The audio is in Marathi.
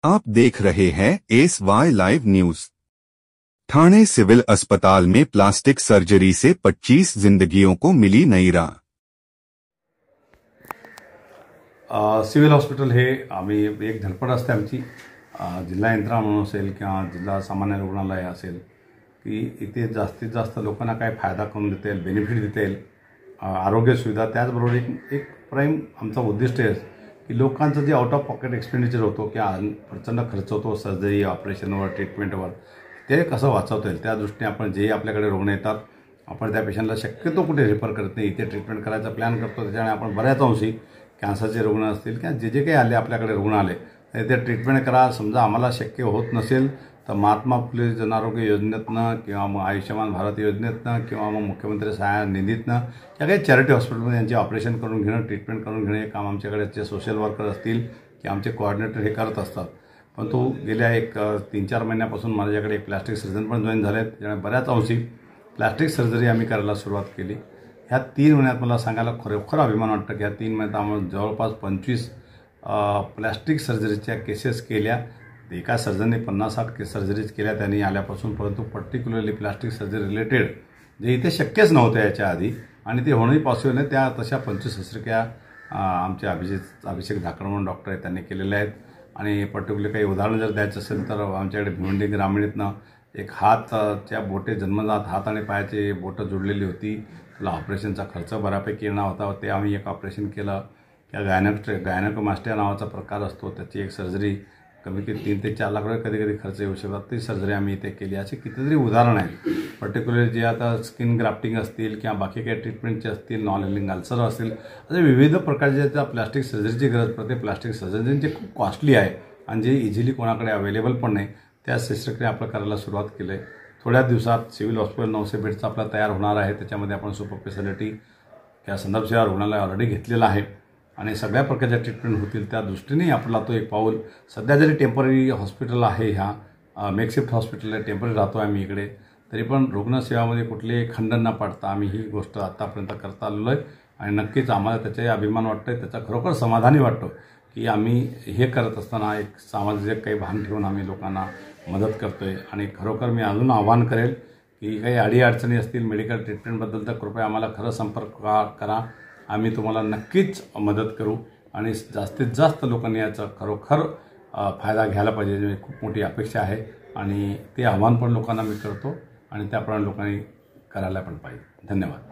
आप देख रहे हैं SY live news. Thane civil अस्पताल में प्लास्टिक सर्जरी से 25 जिंदगियों को मिली नई राह। सिव्हिल हॉस्पिटल हे आम्ही एक धडपड असते आमची जिल्हा यंत्रणा म्हणून असेल किंवा जिल्हा सामान्य रुग्णालय असेल की इथे जास्तीत जास्त लोकांना काय फायदा करून देता येईल, बेनिफिट देता येईल, आरोग्य सुविधा। त्याचबरोबर एक प्राईम आमचा उद्दिष्ट आहे की लोकांचं जे आउट ऑफ पॉकेट एक्सपेंडिचर होतो किंवा प्रचंड खर्च होतो सर्जरी, ऑपरेशनवर, ट्रीटमेंटवर, ते कसं वाचवता येईल त्या दृष्टीने आपण जे आपल्याकडे रुग्ण येतात आपण त्या पेशंटला शक्यतो कुठे रेफर करत नाही, इथे ट्रीटमेंट करायचा प्लॅन करतो। त्याच्यामुळे आपण बऱ्याच अंशी कॅन्सरचे रुग्ण असतील किंवा जे काही आले आपल्याकडे रुग्ण आले तर ते ट्रीटमेंट करा। समजा आम्हाला शक्य होत नसेल तर महात्मा फुले जन आरोग्य योजनेतनं किंवा मग आयुष्यमान भारत योजनेतनं किंवा मग मुख्यमंत्री सहाय्य निधीतनं या काही चॅरिटी हॉस्पिटलमध्ये यांचे ऑपरेशन करून घेणं, ट्रीटमेंट करून घेणं हे काम आमच्याकडे जे सोशल वर्कर असतील किंवा आमचे कोऑर्डिनेटर हे करत असतात। पण तो गेल्या 3-4 महिन्यापासून माझ्याकडे एक प्लास्टिक सर्जन पण जॉईन झालेत, त्यामुळे बऱ्याच अंशी प्लास्टिक सर्जरी आम्ही करायला सुरुवात केली। ह्या 3 महिन्यात मला सांगायला खरोखर अभिमान वाटतं की ह्या 3 महिन्यात आम्हाला जवळपास 25 प्लास्टिक सर्जरीच्या केसेस केल्या। एका सर्जनने 50-60 सर्जरीज केल्या त्यांनी आल्यापासून, परंतु पर्टिक्युलरली प्लास्टिक सर्जरी रिलेटेड जे इथे शक्यच नव्हतं याच्या आधी आणि ते होणंही पॉसिबल नाही, त्या तशा 25 शस्त्रक्रिया आमचे अभिषेक धाकड म्हणून डॉक्टर आहेत त्यांनी केलेल्या आहेत। आणि पर्टिक्युलर काही उदाहरणं जर द्यायचं असेल तर आमच्याकडे भिवंडी ग्रामीणतनं एक हातच्या बोटे जन्मजात हात आणि पायाची बोटं जोडलेली होती, त्याला ऑपरेशनचा खर्च बऱ्यापैकी येणार होता, ते आम्ही एक ऑपरेशन केलं। त्या गायनोकोमास्टिया नावाचा प्रकार असतो, त्याची एक सर्जरी कमी 3 ते 4 लाख रुपये कधी खर्च येऊ शकतात, ती सर्जरी आम्ही इथे केली। अशी कितीतरी उदाहरणं आहेत। पर्टिक्युलर जे आता स्किन ग्राफ्टिंग असतील किंवा बाकी काही ट्रीटमेंटचे असतील, नॉन लिव्हिंग अल्सर असतील, असे विविध प्रकारचे त्या प्लास्टिक सर्जरीची गरज पडते। प्लास्टिक सर्जरी जे खूप कॉस्टली आहे आणि जे इझिली कोणाकडे अवेलेबल पण नाही, त्या शस्त्रक्रिया आपण करायला सुरुवात केली आहे। थोड्या दिवसात सिव्हिल हॉस्पिटल 900 बेडचा आपला तयार होणार आहे, त्याच्यामध्ये आपण सुपर स्पेशालिटी या संदर्भ सेवा रुग्णालय ऑलरेडी घेतलेला आहे आणि सगळ्या प्रकारच्या ट्रीटमेंट होतील त्या दृष्टीने आपला तो एक पाऊल। सध्या जरी टेम्पररी हॉस्पिटल आहे, ह्या मेकशिफ्ट हॉस्पिटल आहे, टेम्पररी राहतो आम्ही इकडे, तरी पण रुग्णसेवामध्ये कुठलेही खंडन न पाडता आम्ही ही गोष्ट आतापर्यंत करता आलेलो आहे आणि नक्कीच आम्हाला त्याचाही अभिमान वाटतो आहे, त्याचा खरोखर समाधानी वाटतो की आम्ही हे करत असताना एक सामाजिक काही भान ठेवून आम्ही लोकांना मदत करतो आहे। आणि खरोखर मी अजून आवाहन करेल की काही अडीअडचणी असतील मेडिकल ट्रीटमेंटबद्दल तर कृपया आम्हाला खरं संपर्क करा, आम्ही तुम्हाला नक्कीच मदत करू आणि जास्तीत जास्त लोकांनी याचा खरोखर फायदा घ्यायला पाहिजे, म्हणजे खूप मोठी अपेक्षा आहे आणि ते आव्हान पण लोकांना मी करतो आणि त्याप्रमाणे लोकांनी करायला पण पाहिजे। धन्यवाद।